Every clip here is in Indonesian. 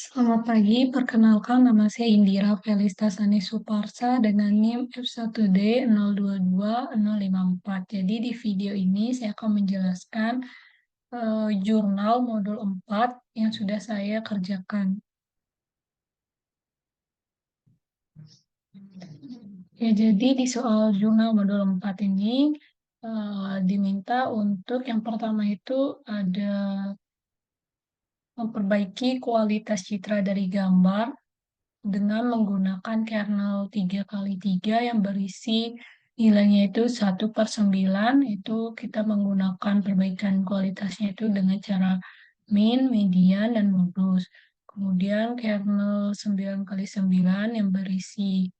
Selamat pagi, perkenalkan nama saya Indira Felista Sani Suparsa dengan NIM F1D022054. Jadi di video ini saya akan menjelaskan jurnal modul 4 yang sudah saya kerjakan. Ya, jadi di soal jurnal modul 4 ini diminta untuk yang pertama itu ada memperbaiki kualitas citra dari gambar dengan menggunakan kernel 3x3 yang berisi nilainya itu 1/9. Itu kita menggunakan perbaikan kualitasnya itu dengan cara min, median, dan modus. Kemudian kernel 9x9 yang berisi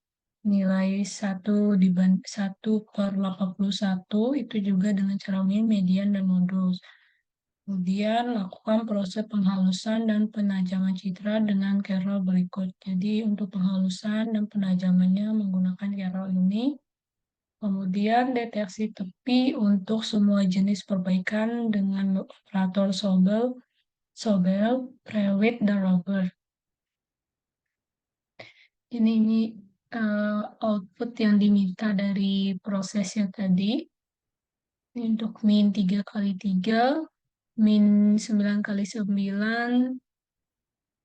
nilai 1/1/81 itu juga dengan cara min, median, dan modus. Kemudian lakukan proses penghalusan dan penajaman citra dengan kernel berikut. Jadi untuk penghalusan dan penajamannya menggunakan kernel ini. Kemudian deteksi tepi untuk semua jenis perbaikan dengan operator Sobel, Prewitt, dan Robert. Ini output yang diminta dari prosesnya tadi. Ini untuk min 3x3, min 9x9,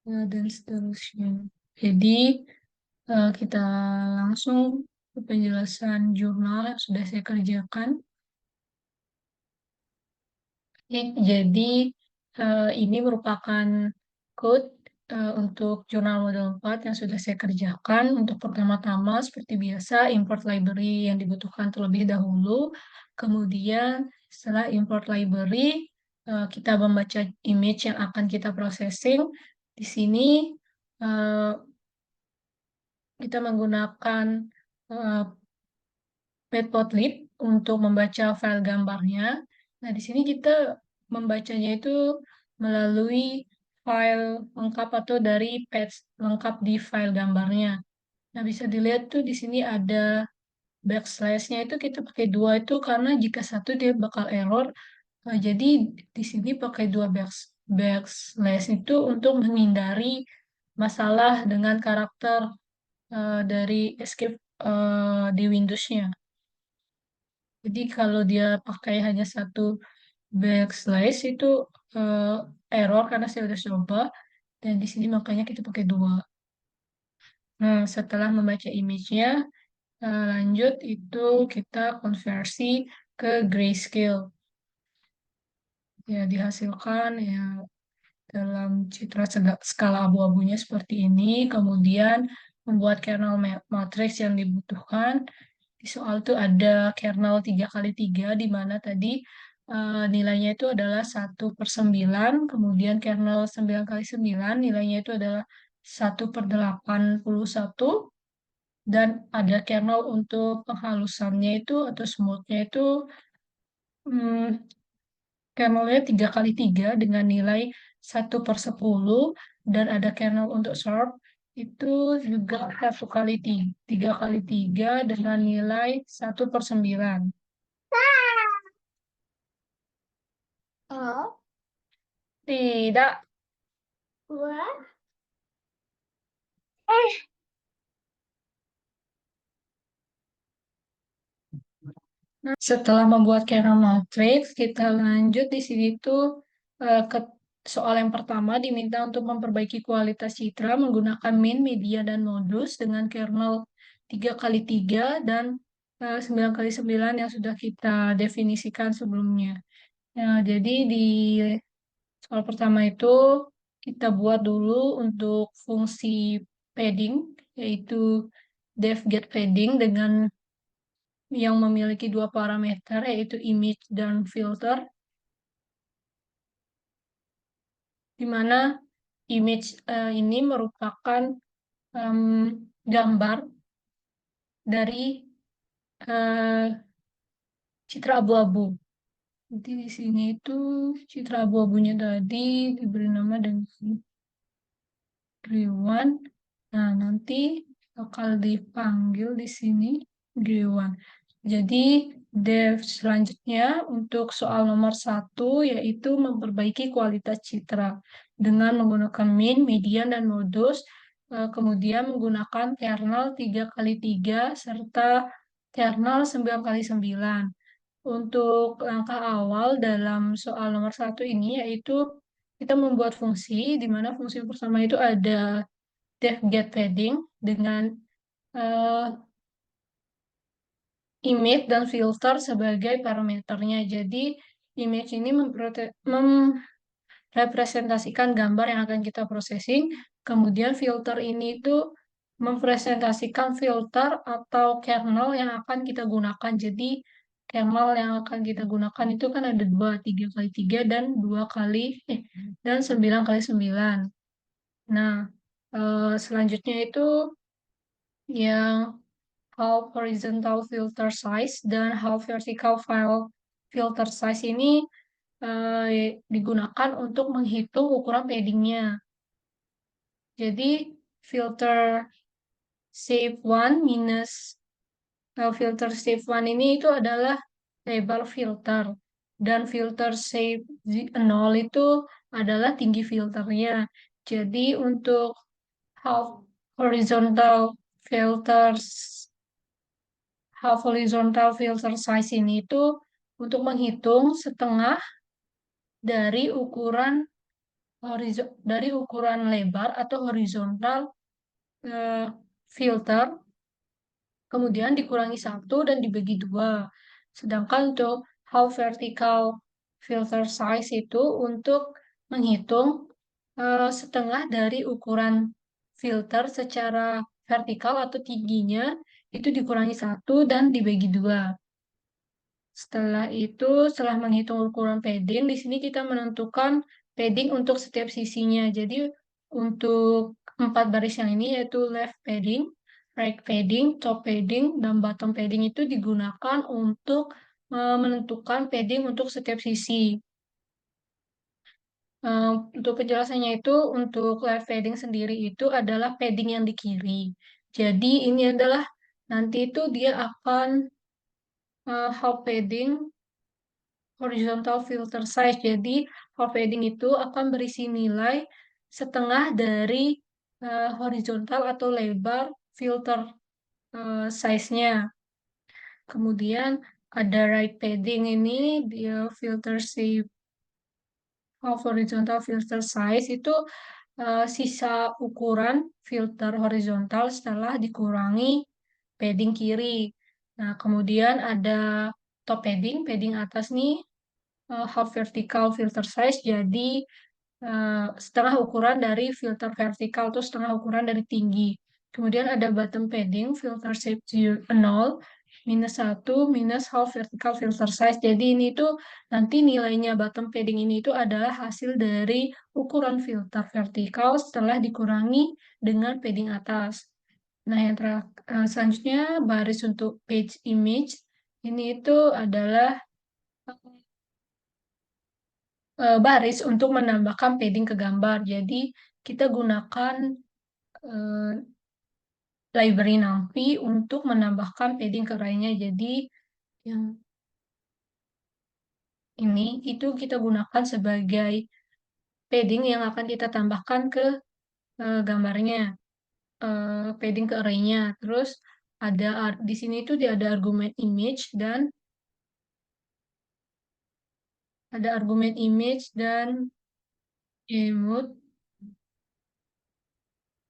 dan seterusnya. Jadi kita langsung ke penjelasan jurnal yang sudah saya kerjakan. Jadi ini merupakan code untuk jurnal model 4 yang sudah saya kerjakan. Untuk pertama-tama seperti biasa import library yang dibutuhkan terlebih dahulu. Kemudian setelah import library kita membaca image yang akan kita processing. Di sini kita menggunakan Matplotlib untuk membaca file gambarnya. Nah, di sini kita membacanya itu melalui file lengkap atau dari patch lengkap di file gambarnya. Nah, bisa dilihat tuh di sini ada backslash-nya itu kita pakai 2 itu karena jika satu dia bakal error. Jadi di sini pakai 2 backslash itu untuk menghindari masalah dengan karakter dari escape di Windows-nya. Jadi kalau dia pakai hanya satu backslash itu uh, error karena saya udah coba, dan di sini makanya kita pakai 2. Nah, setelah membaca image-nya, lanjut itu kita konversi ke grayscale. Ya, dihasilkan ya dalam citra skala abu-abunya seperti ini. Kemudian membuat kernel matrix yang dibutuhkan. Di soal itu ada kernel 3x3 di mana tadi nilainya itu adalah 1/9, kemudian kernel 9x9 nilainya itu adalah 1/81, dan ada kernel untuk penghalusannya itu atau smooth-nya itu kernelnya 3x3 dengan nilai 1/10, dan ada kernel untuk sharp itu juga 3x3 dengan nilai 1/9. Oh, tidak. What? Nah, setelah membuat kernel matrix, kita lanjut di sini tuh ke soal yang pertama diminta untuk memperbaiki kualitas citra menggunakan min, media, dan modus dengan kernel 3x3 dan 9x9 yang sudah kita definisikan sebelumnya. Nah, jadi di soal pertama itu kita buat dulu untuk fungsi padding, yaitu def-get-padding dengan yang memiliki 2 parameter, yaitu image dan filter, di mana image ini merupakan gambar dari citra abu-abu. Jadi di sini itu citra abu-abunya tadi diberi nama dengan G1. Nah, nanti bakal dipanggil di sini G1. Jadi, selanjutnya untuk soal nomor 1 yaitu memperbaiki kualitas citra dengan menggunakan min, median, dan modus, kemudian menggunakan kernel 3x3 serta kernel 9x9. Untuk langkah awal dalam soal nomor 1 ini yaitu kita membuat fungsi, di mana fungsi pertama itu ada def get padding dengan eh, image dan filter sebagai parameternya. Jadi, image ini merepresentasikan gambar yang akan kita processing, kemudian filter ini itu mempresentasikan filter atau kernel yang akan kita gunakan. Jadi, kernel yang akan kita gunakan itu kan ada dua, 3x3 dan 9x9. Nah, selanjutnya itu yang half horizontal filter size dan half vertical file filter size ini digunakan untuk menghitung ukuran paddingnya. Jadi filter shape 1 minus filter shape 1 ini itu adalah lebar filter dan filter shape 0 itu adalah tinggi filternya. Jadi untuk half horizontal filters half horizontal filter size ini itu untuk menghitung setengah dari ukuran lebar atau horizontal eh, filter, kemudian dikurangi 1 dan dibagi 2. Sedangkan untuk half vertical filter size itu untuk menghitung setengah dari ukuran filter secara vertikal atau tingginya itu dikurangi 1 dan dibagi 2. Setelah itu, setelah menghitung ukuran padding, di sini kita menentukan padding untuk setiap sisinya. Jadi, untuk 4 baris yang ini yaitu left padding, right padding, top padding, dan bottom padding itu digunakan untuk menentukan padding untuk setiap sisi. Untuk penjelasannya itu, untuk left padding sendiri itu adalah padding yang di kiri. Jadi, ini adalah nanti itu dia akan half padding horizontal filter size. Jadi, half padding itu akan berisi nilai setengah dari horizontal atau lebar filter size-nya. Kemudian ada right padding ini, dia filter shape half horizontal filter size itu sisa ukuran filter horizontal setelah dikurangi padding kiri. Nah, kemudian ada top padding, padding atas nih half vertical filter size, jadi setengah ukuran dari filter vertikal atau setengah ukuran dari tinggi. Kemudian ada bottom padding filter shape 0 minus 1 minus half vertical filter size. Jadi ini tuh nanti nilainya bottom padding ini itu adalah hasil dari ukuran filter vertikal setelah dikurangi dengan padding atas. Nah, yang selanjutnya baris untuk page image ini itu adalah baris untuk menambahkan padding ke gambar. Jadi kita gunakan eh, library NumPy untuk menambahkan padding ke arraynya. Jadi yang ini itu kita gunakan sebagai padding yang akan kita tambahkan ke gambarnya, padding ke arraynya. Terus di sini tuh dia ada argumen image dan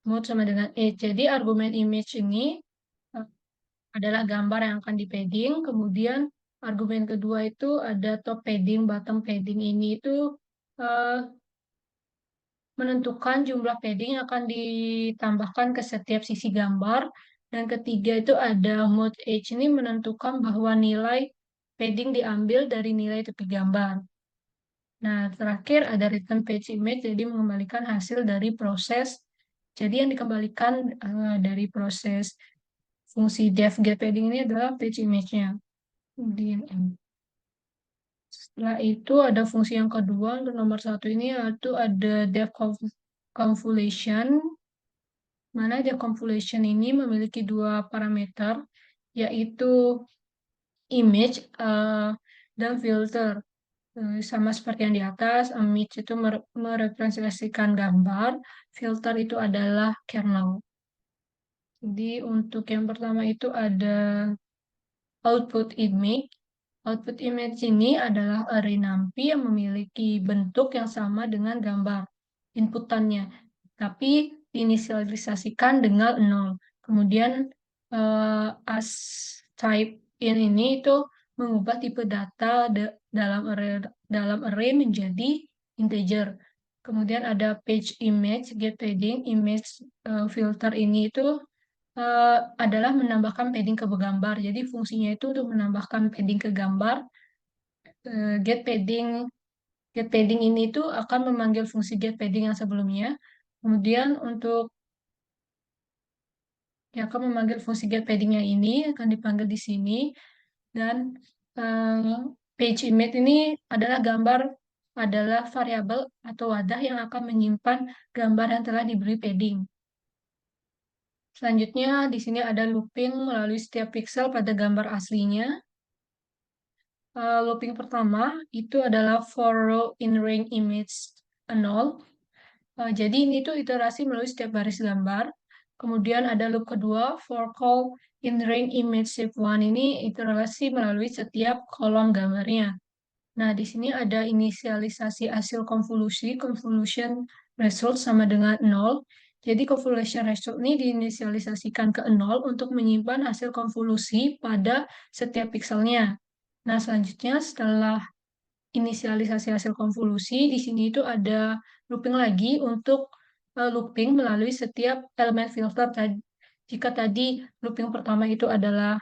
mood sama dengan age. Jadi argumen image ini eh, adalah gambar yang akan di padding. Kemudian argumen kedua itu ada top padding, bottom padding ini itu eh, menentukan jumlah padding yang akan ditambahkan ke setiap sisi gambar. Dan ketiga itu ada mode age ini menentukan bahwa nilai padding diambil dari nilai tepi gambar. Nah, terakhir ada return page image, jadi mengembalikan hasil dari proses. Jadi yang dikembalikan dari proses fungsi def get padding ini adalah page image-nya. Kemudian setelah itu ada fungsi yang kedua untuk nomor 1 ini yaitu ada def convolution, mana def convolution ini memiliki dua parameter, yaitu image dan filter. Sama seperti yang di atas, image itu merepresentasikan gambar, filter itu adalah kernel. Jadi untuk yang pertama itu ada output image. Output image ini adalah array NumPy yang memiliki bentuk yang sama dengan gambar inputannya, tapi diinisialisasikan dengan 0. Kemudian as type in ini itu mengubah tipe data dalam array menjadi integer. Kemudian ada page image, get padding, image filter ini itu adalah menambahkan padding ke gambar. Jadi fungsinya itu untuk menambahkan padding ke gambar. Get padding ini itu akan memanggil fungsi get padding yang sebelumnya. Kemudian untuk yang akan memanggil fungsi get padding yang ini akan dipanggil di sini. Dan page image ini adalah variabel atau wadah yang akan menyimpan gambar yang telah diberi padding. Selanjutnya, di sini ada looping melalui setiap pixel pada gambar aslinya. Looping pertama itu adalah for row in ring image 0. Jadi ini tuh iterasi melalui setiap baris gambar. Kemudian ada loop kedua, for call in ring image shape 1. Ini iterasi melalui setiap kolom gambarnya. Nah, di sini ada inisialisasi hasil konvolusi, convolution result sama dengan 0. Jadi convolution result ini diinisialisasikan ke 0 untuk menyimpan hasil konvolusi pada setiap pixelnya. Nah, selanjutnya setelah inisialisasi hasil konvolusi, di sini itu ada looping lagi untuk looping melalui setiap elemen filter. Jika tadi looping pertama itu adalah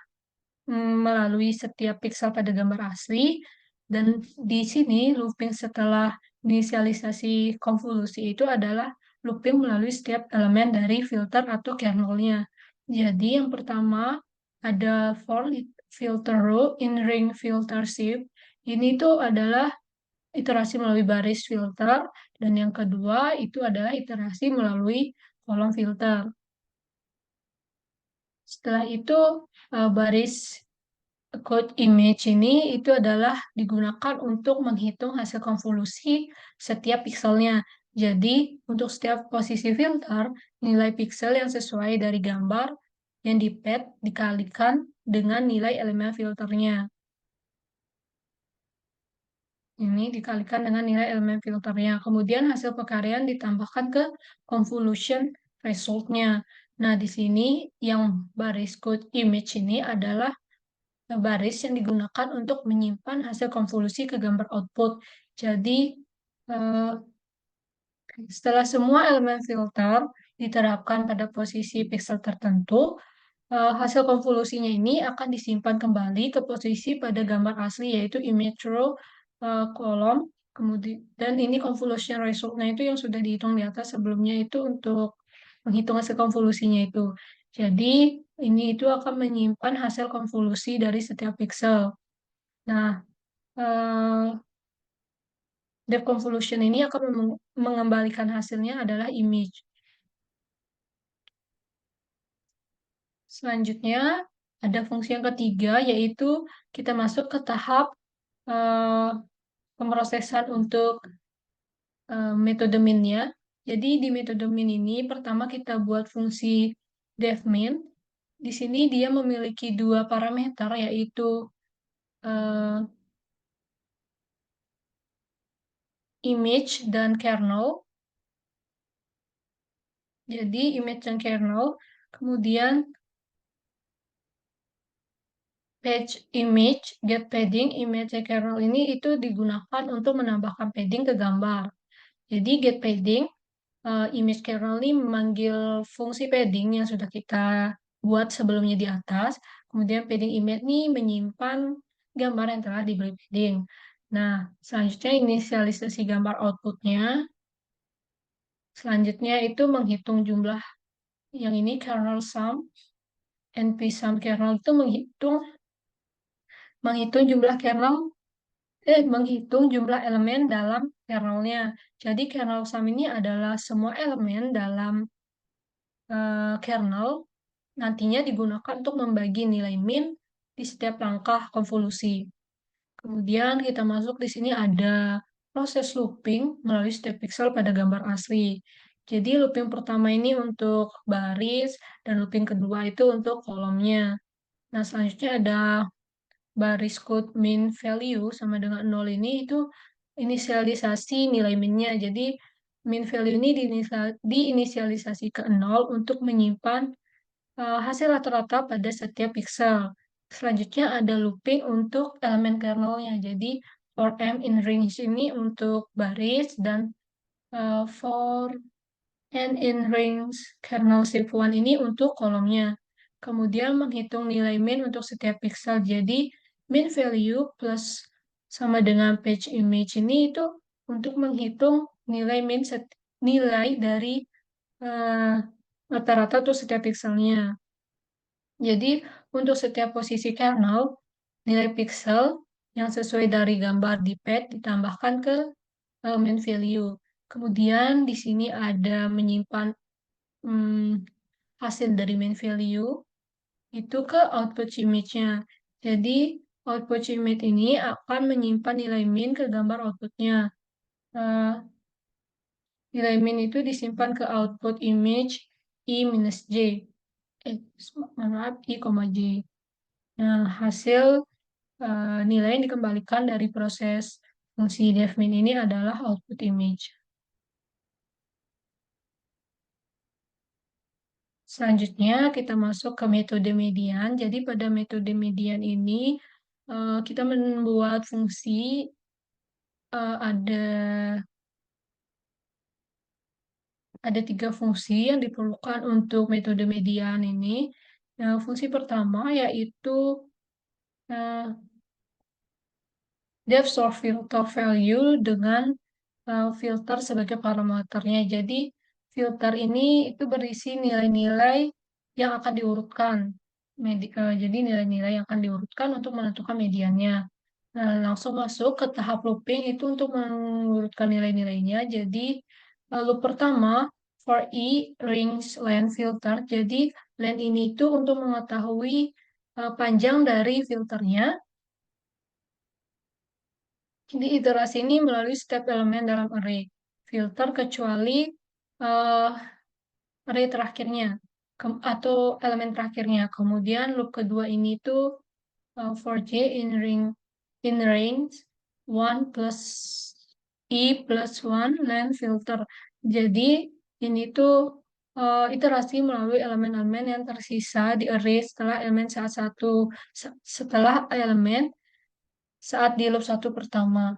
melalui setiap pixel pada gambar asli, dan di sini looping setelah inisialisasi konvolusi itu adalah looping melalui setiap elemen dari filter atau kernelnya. Jadi yang pertama ada for filter row in ring filter shape. Ini tuh adalah iterasi melalui baris filter, dan yang kedua itu adalah iterasi melalui kolom filter. Setelah itu baris code image ini itu adalah digunakan untuk menghitung hasil konvolusi setiap pixelnya. Jadi, untuk setiap posisi filter, nilai pixel yang sesuai dari gambar yang di-pad dikalikan dengan nilai elemen filternya. Ini dikalikan dengan nilai elemen filternya. Kemudian hasil pekaryan ditambahkan ke convolution result-nya. Nah, di sini yang baris code image ini adalah baris yang digunakan untuk menyimpan hasil konvolusi ke gambar output. Jadi, eh, setelah semua elemen filter diterapkan pada posisi pixel tertentu, hasil konvolusinya ini akan disimpan kembali ke posisi pada gambar asli, yaitu image row kolom. Kemudian, dan ini convolution result-nya itu yang sudah dihitung di atas sebelumnya itu untuk menghitung hasil konvolusinya itu. Jadi, ini itu akan menyimpan hasil konvolusi dari setiap pixel. Nah, depth convolution ini akan mengembalikan hasilnya adalah image. Selanjutnya, ada fungsi yang ketiga, yaitu kita masuk ke tahap pemrosesan untuk metode min-nya. Jadi di metode min ini, pertama kita buat fungsi defmin. Di sini dia memiliki dua parameter, yaitu image dan kernel. Jadi image dan kernel. Kemudian page image, get padding, image dan kernel ini itu digunakan untuk menambahkan padding ke gambar. Jadi get padding, image kernel ini memanggil fungsi padding yang sudah kita buat sebelumnya di atas. Kemudian padding image ini menyimpan gambar yang telah diberi padding. Nah, selanjutnya inisialisasi gambar outputnya. Selanjutnya itu menghitung jumlah yang ini kernel sum. NP sum kernel itu menghitung jumlah elemen dalam kernelnya. Jadi kernel sum ini adalah semua elemen dalam kernel nantinya digunakan untuk membagi nilai min di setiap langkah konvolusi. Kemudian kita masuk di sini ada proses looping melalui setiap pixel pada gambar asli. Jadi looping pertama ini untuk baris dan looping kedua itu untuk kolomnya. Nah, selanjutnya ada baris code min value sama dengan 0 ini itu inisialisasi nilai minnya. Jadi min value ini diinisialisasi ke 0 untuk menyimpan hasil rata-rata pada setiap pixel. Selanjutnya ada looping untuk elemen kernelnya. Jadi for m in range ini untuk baris dan for n in range kernel shape1 ini untuk kolomnya. Kemudian menghitung nilai min untuk setiap pixel. Jadi min value plus sama dengan page image ini itu untuk menghitung nilai min nilai dari eh, rata-rata untuk setiap pixelnya. Jadi untuk setiap posisi kernel, nilai pixel yang sesuai dari gambar di pad ditambahkan ke main value. Kemudian di sini ada menyimpan hmm, hasil dari main value itu ke output image-nya. Jadi output image ini akan menyimpan nilai min ke gambar outputnya. Eh, Nilai min itu disimpan ke output image i-j. Maaf, i, j. Nah, hasil nilai yang dikembalikan dari proses fungsi defmin ini adalah output image. Selanjutnya kita masuk ke metode median. Jadi pada metode median ini kita membuat fungsi ada 3 fungsi yang diperlukan untuk metode median ini. Fungsi pertama yaitu uh, depth of filter value dengan filter sebagai parameternya. Jadi filter ini itu berisi nilai-nilai yang akan diurutkan. Jadi nilai-nilai yang akan diurutkan untuk menentukan mediannya. Nah, langsung masuk ke tahap looping itu untuk mengurutkan nilai-nilainya. Jadi loop pertama for range length filter. Jadi length ini itu untuk mengetahui panjang dari filternya. Jadi iterasi ini melalui step elemen dalam array filter kecuali uh, array terakhirnya atau elemen terakhirnya. Kemudian loop kedua ini tuh for j in range 1 plus i plus 1 length filter. Jadi ini tuh iterasi melalui elemen-elemen yang tersisa di array setelah elemen setelah elemen saat di loop satu pertama.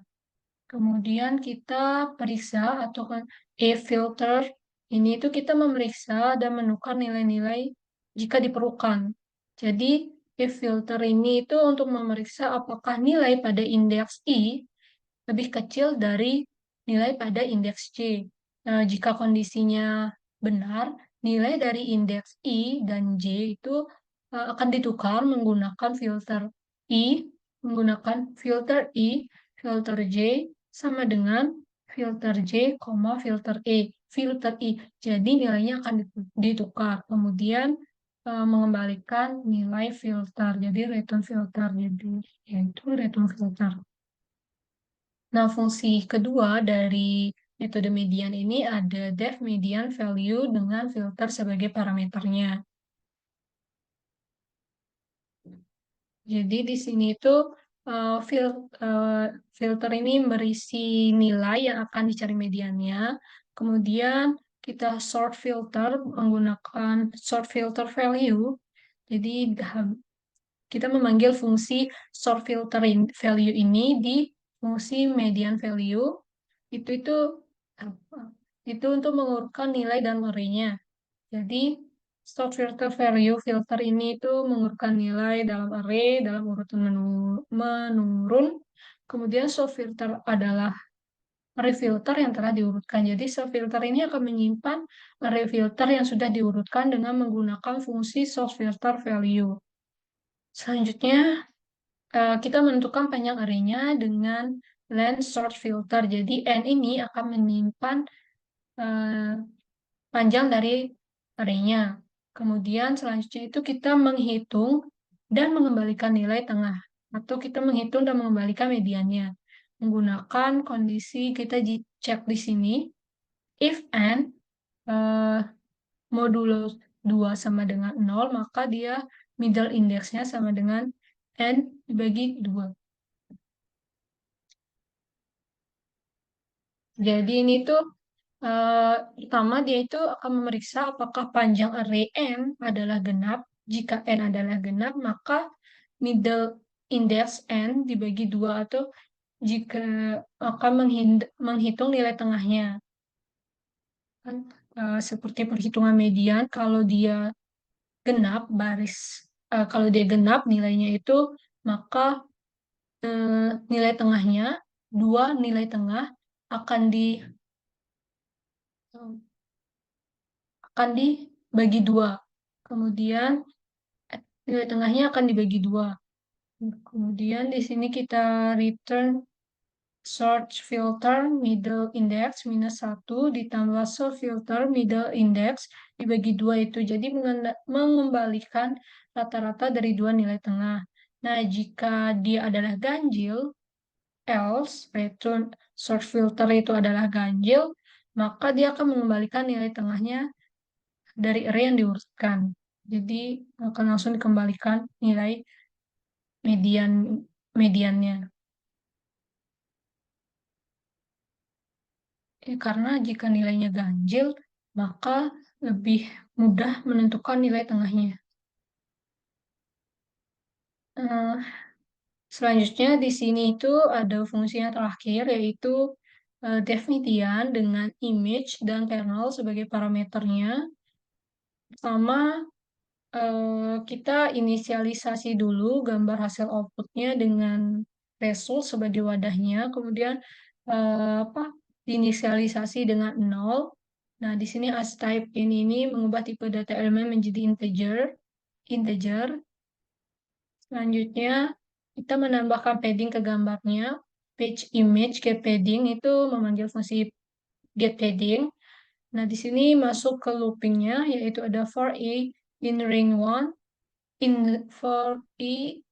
Kemudian kita periksa atau kan e-filter ini itu kita memeriksa dan menukar nilai-nilai jika diperlukan. Jadi e-filter ini itu untuk memeriksa apakah nilai pada indeks i lebih kecil dari nilai pada indeks j. Nah, jika kondisinya benar, nilai dari indeks i dan j itu akan ditukar menggunakan filter i, menggunakan filter i, filter j sama dengan filter j, filter e, filter i. Jadi nilainya akan ditukar. Kemudian mengembalikan nilai filter. Jadi return filter. Jadi yaitu return filter. Nah, fungsi kedua dari metode median ini ada def median value dengan filter sebagai parameternya. Jadi di sini itu filter ini berisi nilai yang akan dicari mediannya. Kemudian kita sort filter menggunakan sort filter value. Jadi kita memanggil fungsi sort filter value ini di fungsi median value. Itu apa? Itu untuk mengurutkan nilai dan array-nya. Jadi sort filter value filter ini itu mengurutkan nilai dalam array dalam urutan menurun. Kemudian sort filter adalah array filter yang telah diurutkan. Jadi sort filter ini akan menyimpan array filter yang sudah diurutkan dengan menggunakan fungsi sort filter value. Selanjutnya kita menentukan panjang array-nya dengan length sort filter. Jadi n ini akan menyimpan panjang dari array-nya. Kemudian selanjutnya itu kita menghitung dan mengembalikan nilai tengah. Atau kita menghitung dan mengembalikan mediannya. Menggunakan kondisi kita cek di sini, if n eh, modulo 2 sama dengan 0, maka dia middle indexnya sama dengan n dibagi 2. Jadi ini tuh pertama dia itu akan memeriksa apakah panjang array n adalah genap. Jika n adalah genap, maka middle index n dibagi 2 atau jika akan menghitung nilai tengahnya. Kan, seperti perhitungan median, kalau dia genap kalau dia genap nilainya itu, maka nilai tengahnya, dua nilai tengah akan dibagi dua. Kemudian nilai tengahnya akan dibagi dua. Kemudian di sini kita return search filter middle index minus 1 ditambah search filter middle index dibagi dua itu. Jadi mengembalikan rata-rata dari dua nilai tengah. Nah, jika dia adalah ganjil, else return search filter itu adalah ganjil, maka dia akan mengembalikan nilai tengahnya dari array yang diurutkan. Jadi akan langsung dikembalikan nilai mediannya. Karena jika nilainya ganjil, maka lebih mudah menentukan nilai tengahnya. Eh, Selanjutnya di sini itu ada fungsi yang terakhir, yaitu def median dengan image dan kernel sebagai parameternya. Pertama, kita inisialisasi dulu gambar hasil outputnya dengan result sebagai wadahnya, kemudian apa diinisialisasi dengan 0. Nah, di sini as type ini mengubah tipe data elemen menjadi integer. Selanjutnya, kita menambahkan padding ke gambarnya. Page image get padding itu memanggil fungsi get padding. Nah, di sini masuk ke loopingnya, yaitu ada for i in ring 1, for i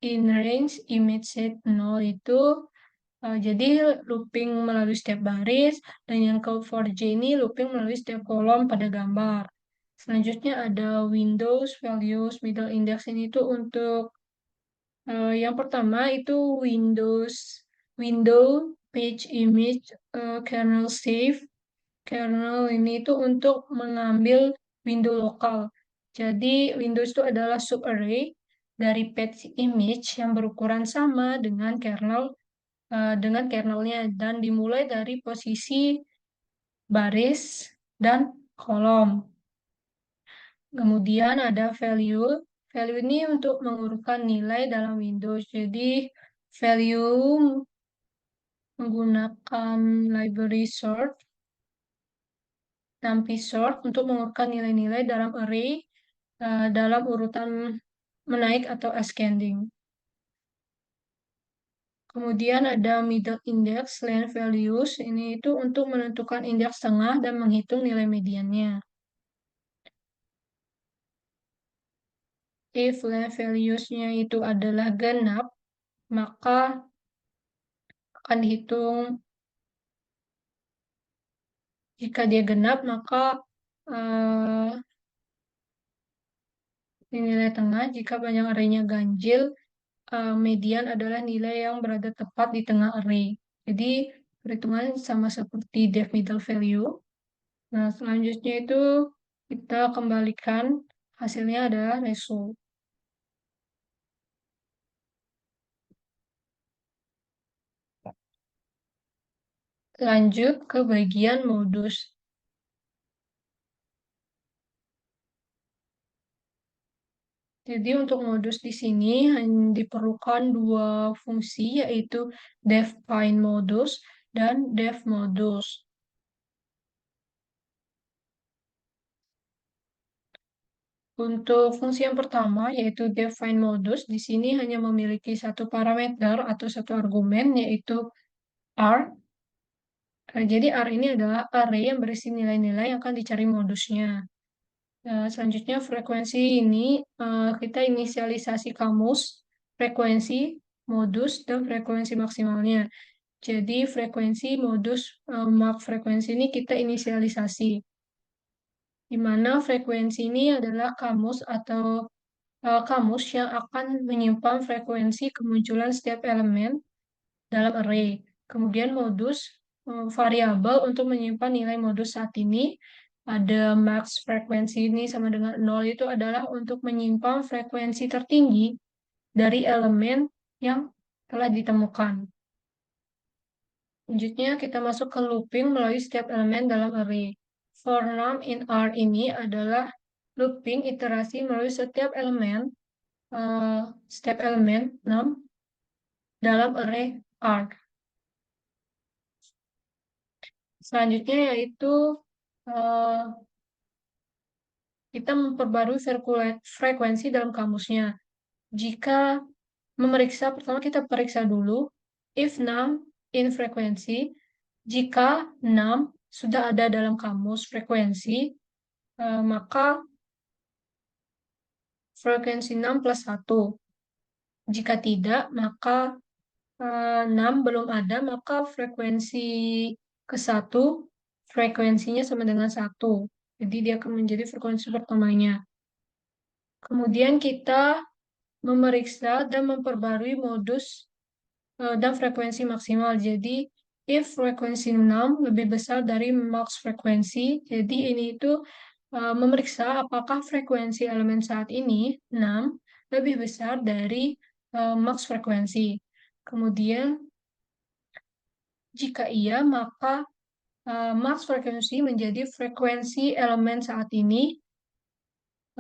in range image set 0 itu jadi looping melalui setiap baris, dan yang ke for j ini looping melalui setiap kolom pada gambar. Selanjutnya ada Windows values middle index ini tuh untuk yang pertama itu window page image kernel save. Kernel ini itu untuk mengambil window lokal. Jadi Windows itu adalah subarray dari page image yang berukuran sama dengan kernelnya dan dimulai dari posisi baris dan kolom. Kemudian ada value. Value ini untuk mengurutkan nilai dalam Windows. Jadi value menggunakan library sort dan psort untuk mengurutkan nilai-nilai dalam array dalam urutan menaik atau ascending. Kemudian ada middle index len values. Ini itu untuk menentukan indeks tengah dan menghitung nilai mediannya. If len values-nya itu adalah genap, maka akan dihitung. Jika dia genap, maka uh, nilai tengah. Jika panjang array-nya ganjil, median adalah nilai yang berada tepat di tengah array. Jadi perhitungan sama seperti def middle value. Nah, selanjutnya itu kita kembalikan hasilnya adalah result. Lanjut ke bagian modus. Jadi untuk modus di sini hanya diperlukan dua fungsi, yaitu def find modus dan def modus. Untuk fungsi yang pertama, yaitu define modus, di sini hanya memiliki satu parameter atau satu argumen, yaitu R. Jadi R ini adalah array yang berisi nilai-nilai yang akan dicari modusnya. Selanjutnya frekuensi ini kita inisialisasi kamus, frekuensi, modus, dan frekuensi maksimalnya. Jadi frekuensi, modus, mark frekuensi ini kita inisialisasi. Di mana frekuensi ini adalah kamus atau kamus yang akan menyimpan frekuensi kemunculan setiap elemen dalam array. Kemudian modus, variabel untuk menyimpan nilai modus saat ini. Ada max frekuensi ini sama dengan 0 itu adalah untuk menyimpan frekuensi tertinggi dari elemen yang telah ditemukan. Selanjutnya kita masuk ke looping melalui setiap elemen dalam array. For num in R ini adalah looping iterasi melalui setiap elemen num dalam array R. Selanjutnya yaitu uh, kita memperbarui frekuensi dalam kamusnya. Jika pertama kita periksa dulu if num in frekuensi. Jika num sudah ada dalam kamus frekuensi, maka frekuensi 6 plus 1. Jika tidak, maka 6 belum ada, maka frekuensi ke-1 frekuensinya sama dengan 1. Jadi dia akan menjadi frekuensi pertamanya. Kemudian kita memeriksa dan memperbarui modus dan frekuensi maksimal. Jadi, if frekuensi 6 lebih besar dari max frekuensi, jadi ini itu memeriksa apakah frekuensi elemen saat ini, 6, lebih besar dari max frekuensi. Kemudian, jika iya, maka max frekuensi menjadi frekuensi elemen saat ini,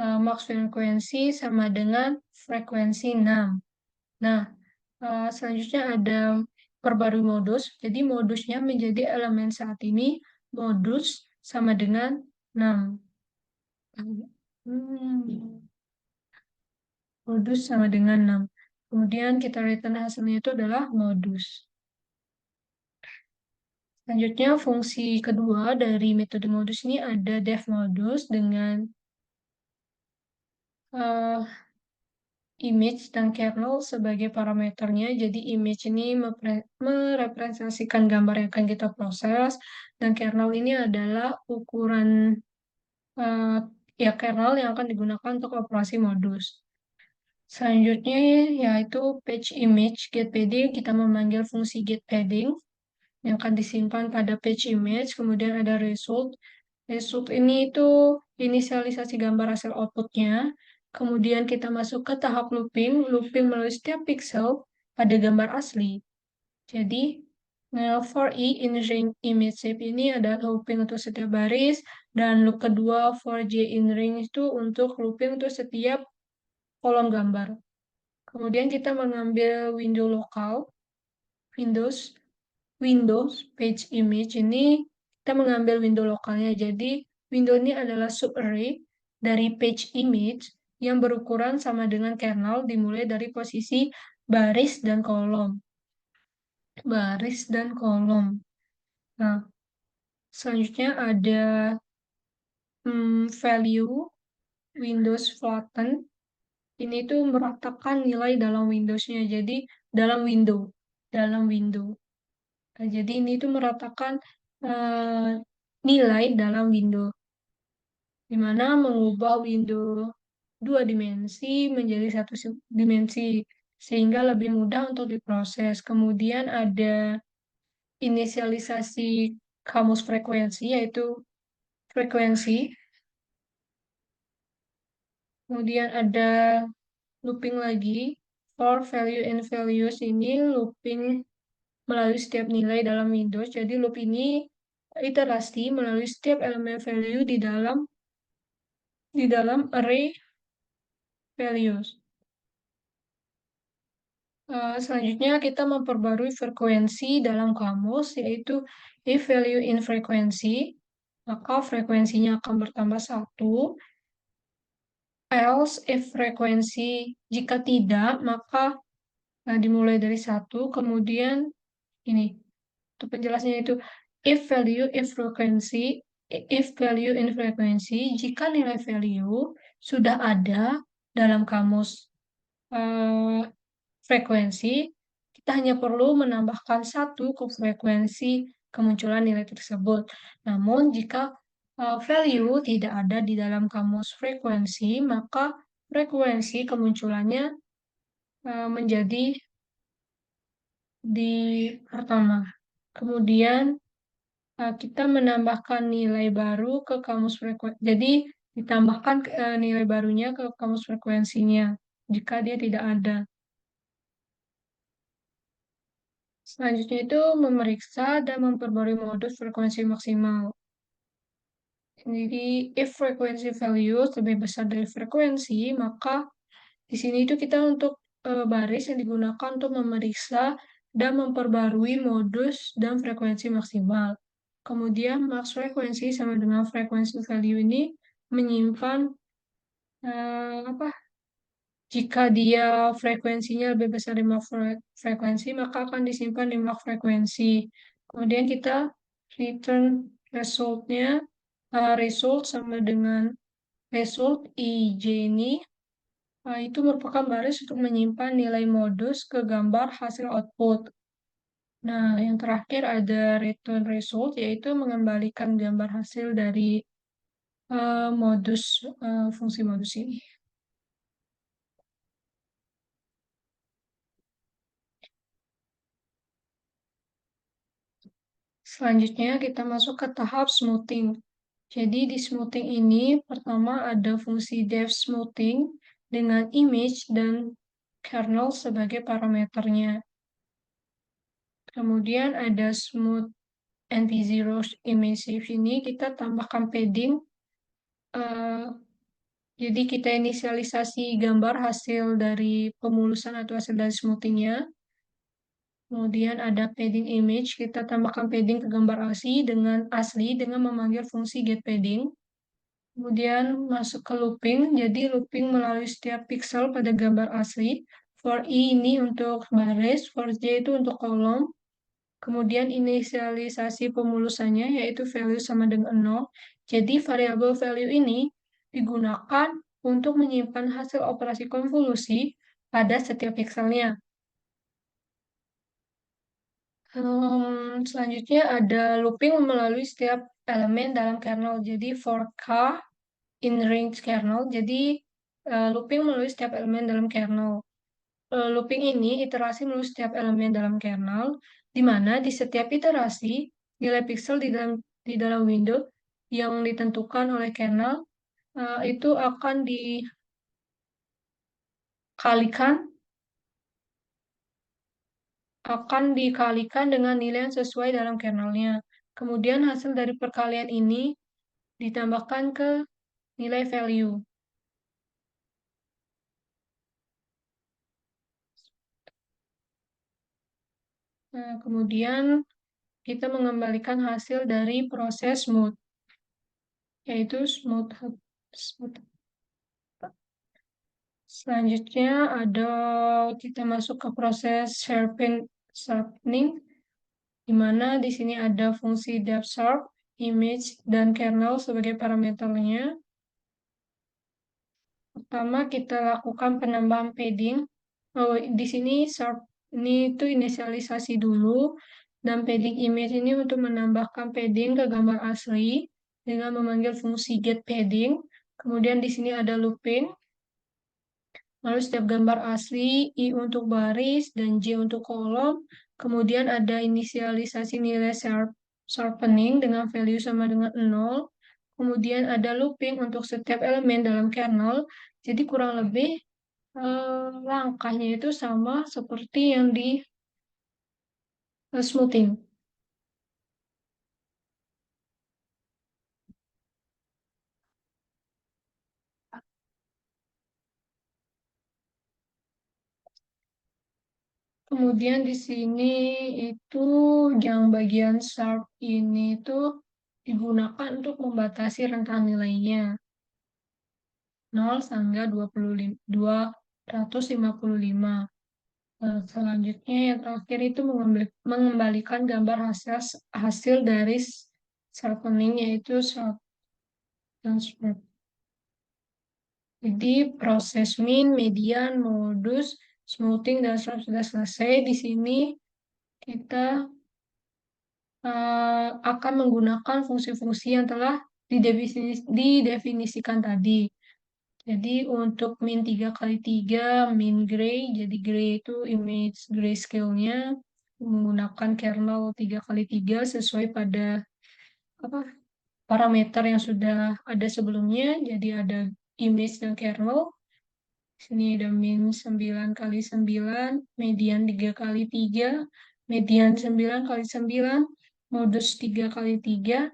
max frekuensi sama dengan frekuensi 6. Nah, selanjutnya ada perbarui modus. Jadi modusnya menjadi elemen saat ini, modus sama dengan 6. Hmm, Modus sama dengan 6. Kemudian kita return hasilnya itu adalah modus. Selanjutnya fungsi kedua dari metode modus ini ada def modus dengan uh, image dan kernel sebagai parameternya. Jadi image ini merepresentasikan gambar yang akan kita proses, dan kernel ini adalah ukuran kernel yang akan digunakan untuk operasi modus. Selanjutnya yaitu page image getPadding. Kita memanggil fungsi getPadding yang akan disimpan pada page image. Kemudian ada result. Result ini itu inisialisasi gambar hasil outputnya. Kemudian kita masuk ke tahap looping. Looping melalui setiap pixel pada gambar asli. Jadi, for i in ring image shape ini ada looping untuk setiap baris, dan loop kedua for j in ring itu untuk looping untuk setiap kolom gambar. Kemudian kita mengambil window lokal, Windows page image ini kita mengambil window lokalnya. Jadi window ini adalah subarray dari page image yang berukuran sama dengan kernel dimulai dari posisi baris dan kolom. Baris dan kolom. Nah, selanjutnya ada value Windows flatten. Ini tuh meratakan nilai dalam Windows-nya. Jadi dalam window. Nah, jadi ini tuh meratakan nilai dalam window, di mana mengubah window 2 dimensi menjadi 1 dimensi, sehingga lebih mudah untuk diproses. Kemudian ada inisialisasi kamus frekuensi, yaitu frekuensi. Kemudian ada looping lagi. For value and values ini looping melalui setiap nilai dalam Windows. Jadi loop ini iterasi melalui setiap elemen value di dalam array values. Selanjutnya kita memperbarui frekuensi dalam kamus, yaitu if value in frekuensi, maka frekuensinya akan bertambah 1. Else if frekuensi, jika tidak, maka dimulai dari 1. Kemudian ini, untuk penjelasannya itu if value if frekuensi, if value in frekuensi, jika nilai value sudah ada dalam kamus frekuensi, kita hanya perlu menambahkan satu ke frekuensi kemunculan nilai tersebut. Namun, jika value tidak ada di dalam kamus frekuensi, maka frekuensi kemunculannya menjadi di pertama. Kemudian, kita menambahkan nilai baru ke kamus frekuensi. Jadi, ditambahkan nilai barunya ke kamus frekuensinya jika dia tidak ada. Selanjutnya itu memeriksa dan memperbarui modus frekuensi maksimal. Jadi, if frekuensi value lebih besar dari frekuensi, maka di sini itu kita untuk baris yang digunakan untuk memeriksa dan memperbarui modus dan frekuensi maksimal. Kemudian, max frekuensi sama dengan frekuensi value ini menyimpan apa? Jika dia frekuensinya lebih besar dari max frekuensi, maka akan disimpan di max frekuensi. Kemudian kita return resultnya, result sama dengan result IJ ini, itu merupakan baris untuk menyimpan nilai modus ke gambar hasil output. Nah, yang terakhir ada return result, yaitu mengembalikan gambar hasil dari fungsi modus ini. Selanjutnya kita masuk ke tahap smoothing. Jadi di smoothing ini pertama ada fungsi depth smoothing dengan image dan kernel sebagai parameternya. Kemudian ada smooth NP0 image shift ini kita tambahkan padding. Jadi kita inisialisasi gambar hasil dari pemulusan atau hasil dari smoothingnya. Kemudian ada padding image, kita tambahkan padding ke gambar asli dengan memanggil fungsi getPadding. Kemudian masuk ke looping, jadi looping melalui setiap pixel pada gambar asli. For I ini untuk baris, for J itu untuk kolom. Kemudian inisialisasi pemulusannya yaitu value sama dengan 0. Jadi variabel value ini digunakan untuk menyimpan hasil operasi konvolusi pada setiap pixelnya. Selanjutnya ada looping melalui setiap elemen dalam kernel. Jadi for K in range kernel, jadi looping melalui setiap elemen dalam kernel. Looping ini iterasi melalui setiap elemen dalam kernel, di mana di setiap iterasi nilai pixel di dalam window yang ditentukan oleh kernel itu akan dikalikan dengan nilai yang sesuai dalam kernelnya. Kemudian hasil dari perkalian ini ditambahkan ke nilai value. Nah, kemudian kita mengembalikan hasil dari proses smooth, yaitu smooth. Selanjutnya kita masuk ke proses sharpening, di mana di sini ada fungsi depth sharp, image, dan kernel sebagai parameternya. Pertama kita lakukan penambahan padding. Di sini sharp ini itu inisialisasi dulu, dan padding image ini untuk menambahkan padding ke gambar asli dengan memanggil fungsi getPadding. Kemudian di sini ada looping. Lalu setiap gambar asli, I untuk baris dan J untuk kolom. Kemudian ada inisialisasi nilai sharpening dengan value sama dengan 0. Kemudian ada looping untuk setiap elemen dalam kernel. Jadi kurang lebih langkahnya itu sama seperti yang di smoothing. Kemudian di sini itu yang bagian sharp ini itu digunakan untuk membatasi rentang nilainya 0 sampai 255. Selanjutnya yang terakhir itu mengembalikan gambar hasil dari sharpening yaitu transfer. Jadi proses min, median, modus, smoothing, dan sudah selesai. Di sini kita akan menggunakan fungsi-fungsi yang telah didefinisikan tadi. Jadi untuk min 3 kali 3, min gray, jadi gray itu image grayscale-nya menggunakan kernel 3 kali 3 sesuai pada apa parameter yang sudah ada sebelumnya. Jadi ada image dan kernel. Sini ada min 9 kali 9, median 3 kali 3, median 9 kali 9, modus 3 kali 3,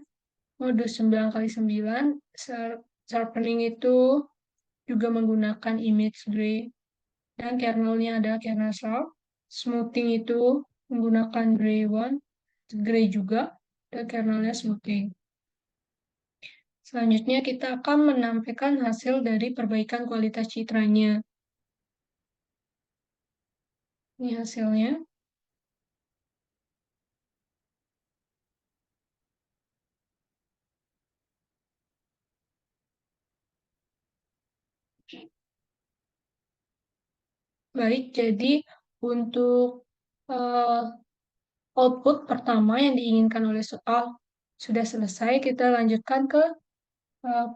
modus 9 kali 9, sharpening itu juga menggunakan image gray, dan kernelnya adalah kernel sharp. Smoothing itu menggunakan gray juga, dan kernelnya smoothing. Selanjutnya kita akan menampilkan hasil dari perbaikan kualitas citranya. Ini hasilnya. Baik, jadi untuk uh, output pertama yang diinginkan oleh soal sudah selesai. Kita lanjutkan ke uh,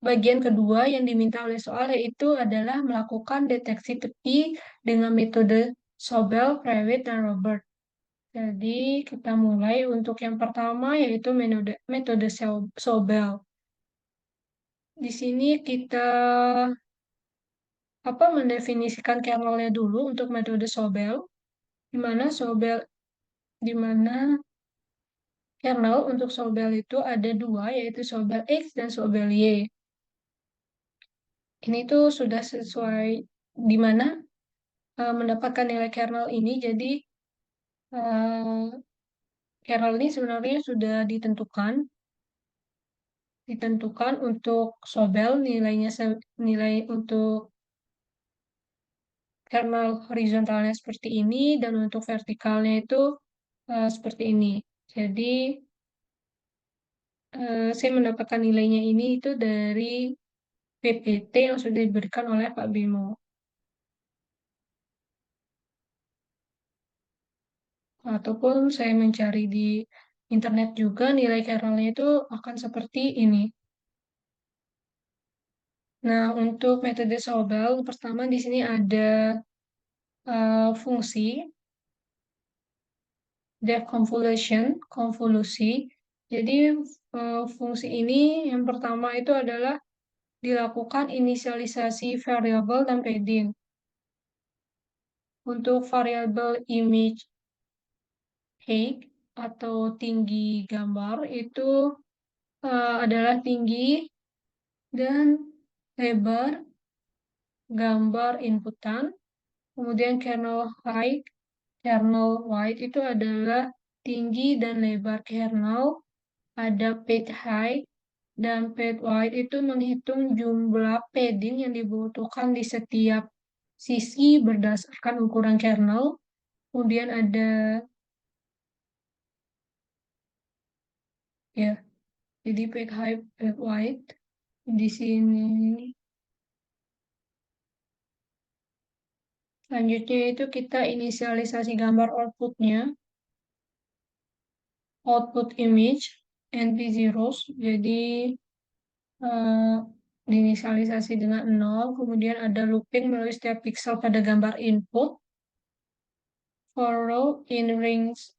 bagian kedua yang diminta oleh soal, yaitu adalah melakukan deteksi tepi dengan metode Sobel, Prewitt, dan Robert. Jadi kita mulai untuk yang pertama yaitu metode Sobel. Di sini kita mendefinisikan kernelnya dulu untuk metode Sobel, di mana kernel untuk Sobel itu ada dua, yaitu Sobel X dan Sobel Y. Ini tuh sudah sesuai di mana mendapatkan nilai kernel ini. Jadi kernel ini sebenarnya sudah ditentukan untuk Sobel nilai untuk kernel horizontalnya seperti ini, dan untuk vertikalnya itu seperti ini. Jadi saya mendapatkan nilainya ini itu dari PPT yang sudah diberikan oleh Pak Bimo. Ataupun saya mencari di internet juga, nilai kernelnya itu akan seperti ini. Nah, untuk metode Sobel, pertama di sini ada fungsi depth konvolusi. Jadi fungsi ini yang pertama itu adalah dilakukan inisialisasi variabel dan padding. Untuk variabel image height atau tinggi gambar itu adalah tinggi dan lebar gambar inputan. Kemudian kernel height itu adalah tinggi dan lebar kernel. Ada pad height dan pad width itu menghitung jumlah padding yang dibutuhkan di setiap sisi berdasarkan ukuran kernel. Kemudian ada ya, jadi pad height, pad width di sini. Selanjutnya itu kita inisialisasi gambar outputnya, output image NP0, jadi eh, diinisialisasi dengan 0, kemudian ada looping melalui setiap pixel pada gambar input, for row in rings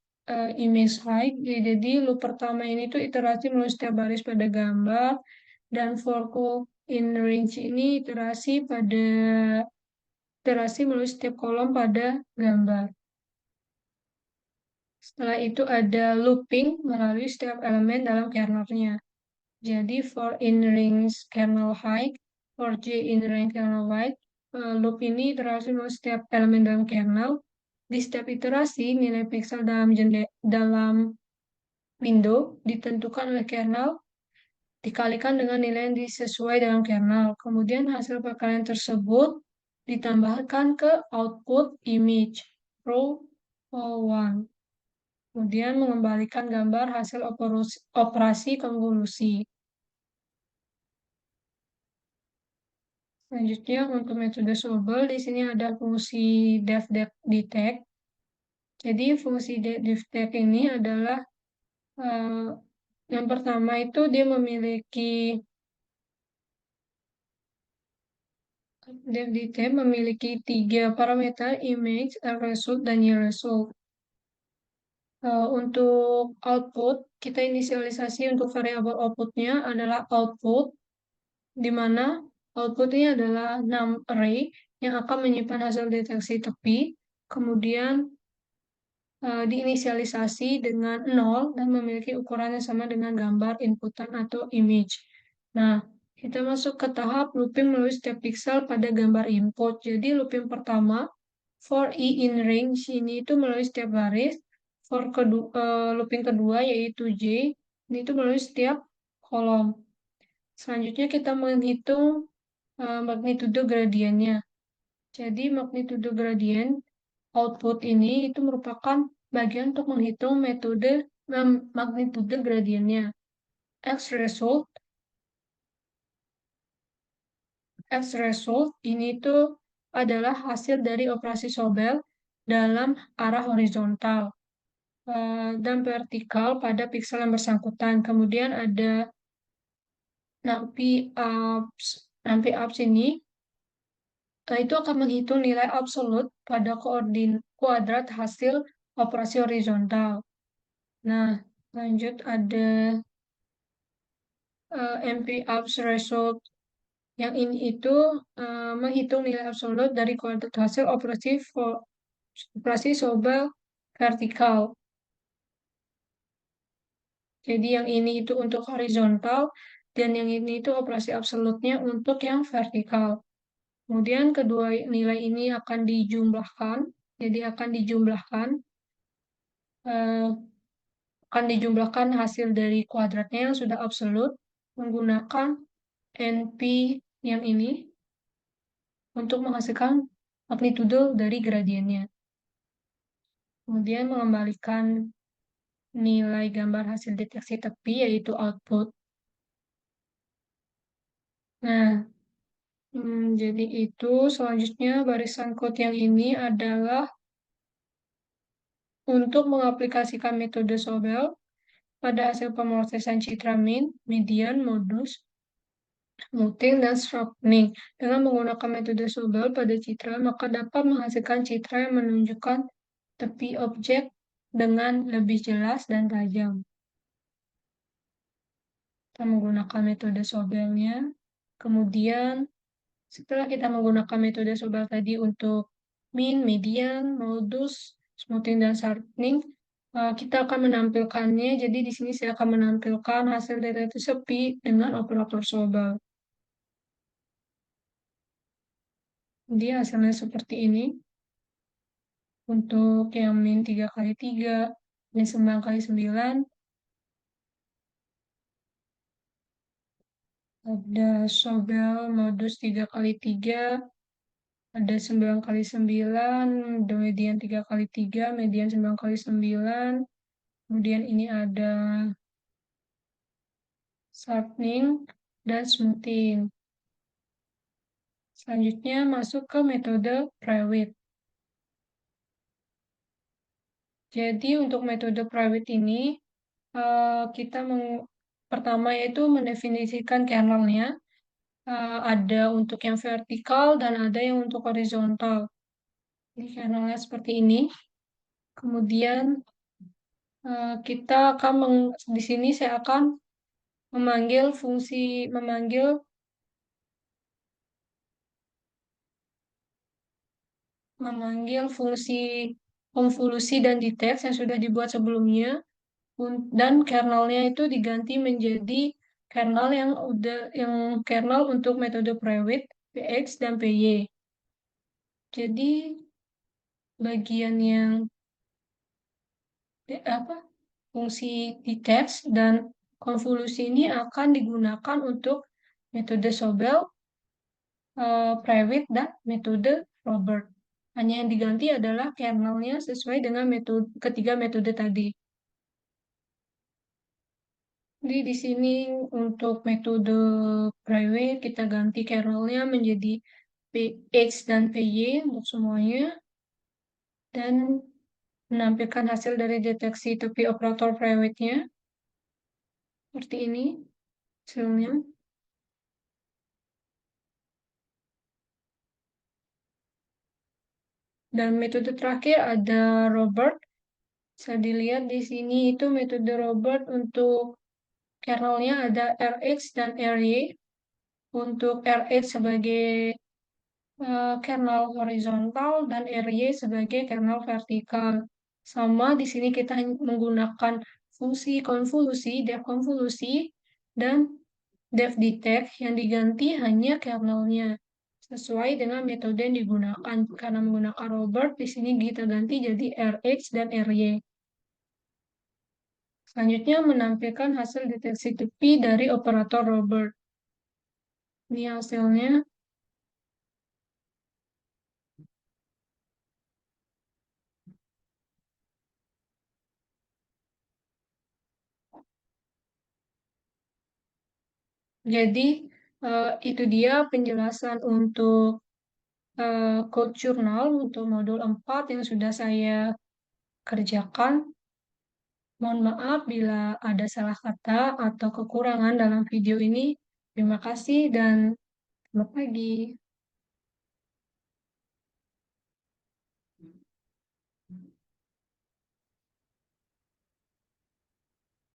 image height. Jadi loop pertama ini tuh iterasi melalui setiap baris pada gambar, dan for row in range ini iterasi melalui setiap kolom pada gambar. Setelah itu ada looping melalui setiap elemen dalam kernelnya. Jadi for in range kernel height, for j in range kernel width, loop ini iterasi melalui setiap elemen dalam kernel. Di setiap iterasi, nilai pixel dalam window ditentukan oleh kernel dikalikan dengan nilai yang sesuai dalam kernel. Kemudian hasil perkalian tersebut ditambahkan ke output image row 1. Kemudian mengembalikan gambar hasil operasi konvolusi. Selanjutnya untuk metode Sobel di sini ada fungsi def-detect. Jadi fungsi def-detect ini adalah yang pertama itu dia memiliki 3 parameter, image, result, dan yield result. Untuk output, kita inisialisasi untuk variabel outputnya adalah output, di mana output ini adalah num array yang akan menyimpan hasil deteksi tepi, kemudian diinisialisasi dengan 0 dan memiliki ukuran yang sama dengan gambar inputan atau image. Nah, kita masuk ke tahap looping melalui setiap pixel pada gambar input. Jadi looping pertama, for i in range ini itu melalui setiap baris. Looping kedua yaitu j, ini itu melalui setiap kolom. Selanjutnya kita menghitung magnitudo gradiennya. Jadi magnitudo gradien output ini itu merupakan bagian untuk menghitung metode magnitudo gradiennya. X result ini itu adalah hasil dari operasi Sobel dalam arah horizontal dan vertikal pada pixel yang bersangkutan. Kemudian ada NumPy ups ini itu akan menghitung nilai absolut pada kuadrat hasil operasi horizontal. Nah, lanjut ada NP-ups result. Yang ini itu menghitung nilai absolut dari kuadrat hasil operasi Sobel vertikal. Jadi yang ini itu untuk horizontal, dan yang ini itu operasi absolutnya untuk yang vertikal. Kemudian kedua nilai ini akan dijumlahkan, jadi akan dijumlahkan hasil dari kuadratnya yang sudah absolut menggunakan NP yang ini untuk menghasilkan magnitudo dari gradiennya. Kemudian mengembalikan nilai gambar hasil deteksi tepi, yaitu output. Nah, jadi itu selanjutnya barisan code yang ini adalah untuk mengaplikasikan metode Sobel pada hasil pemrosesan citra min, median, modus, smoothing, dan sharpening. Dengan menggunakan metode Sobel pada citra, maka dapat menghasilkan citra yang menunjukkan tepi objek dengan lebih jelas dan tajam. Kita menggunakan metode Sobelnya. Kemudian, setelah kita menggunakan metode Sobel tadi untuk min, median, modus, smoothing, dan sharpening, kita akan menampilkannya. Jadi di sini saya akan menampilkan hasil deteksi sepi dengan operator Sobel. Jadi hasilnya seperti ini. Untuk yang min 3x3, min 9x9, ada Sobel modus 3x3, ada 9x9, median 3x3, median 9x9, kemudian ini ada sharpening dan smoothing. Selanjutnya masuk ke metode private. Jadi untuk metode private ini kita pertama yaitu mendefinisikan kernelnya. Ada untuk yang vertikal dan ada yang untuk horizontal. Jadi kernelnya seperti ini. Kemudian kita akan di sini saya akan memanggil fungsi konvolusi dan detect yang sudah dibuat sebelumnya, dan kernelnya itu diganti menjadi kernel untuk metode private, px dan py. Jadi bagian yang fungsi detect dan konvolusi ini akan digunakan untuk metode Sobel, private, dan metode Robert. Hanya yang diganti adalah kernelnya sesuai dengan ketiga metode tadi. Jadi di sini untuk metode private kita ganti kernelnya menjadi PX dan PY untuk semuanya dan menampilkan hasil dari deteksi tepi operator private-nya seperti ini hasilnya. Dan metode terakhir ada Robert. Bisa dilihat di sini itu metode Robert untuk kernelnya ada Rx dan Ry. Untuk Rx sebagai kernel horizontal dan Ry sebagai kernel vertikal. Sama di sini kita menggunakan fungsi konvolusi, dekonvolusi, dan devdetect yang diganti hanya kernelnya sesuai dengan metode yang digunakan. Karena menggunakan Robert, di sini kita ganti jadi Rx dan Ry. Selanjutnya menampilkan hasil deteksi tepi dari operator Robert. Ini hasilnya. Jadi, itu dia penjelasan untuk code journal untuk modul 4 yang sudah saya kerjakan. Mohon maaf bila ada salah kata atau kekurangan dalam video ini. Terima kasih dan selamat pagi.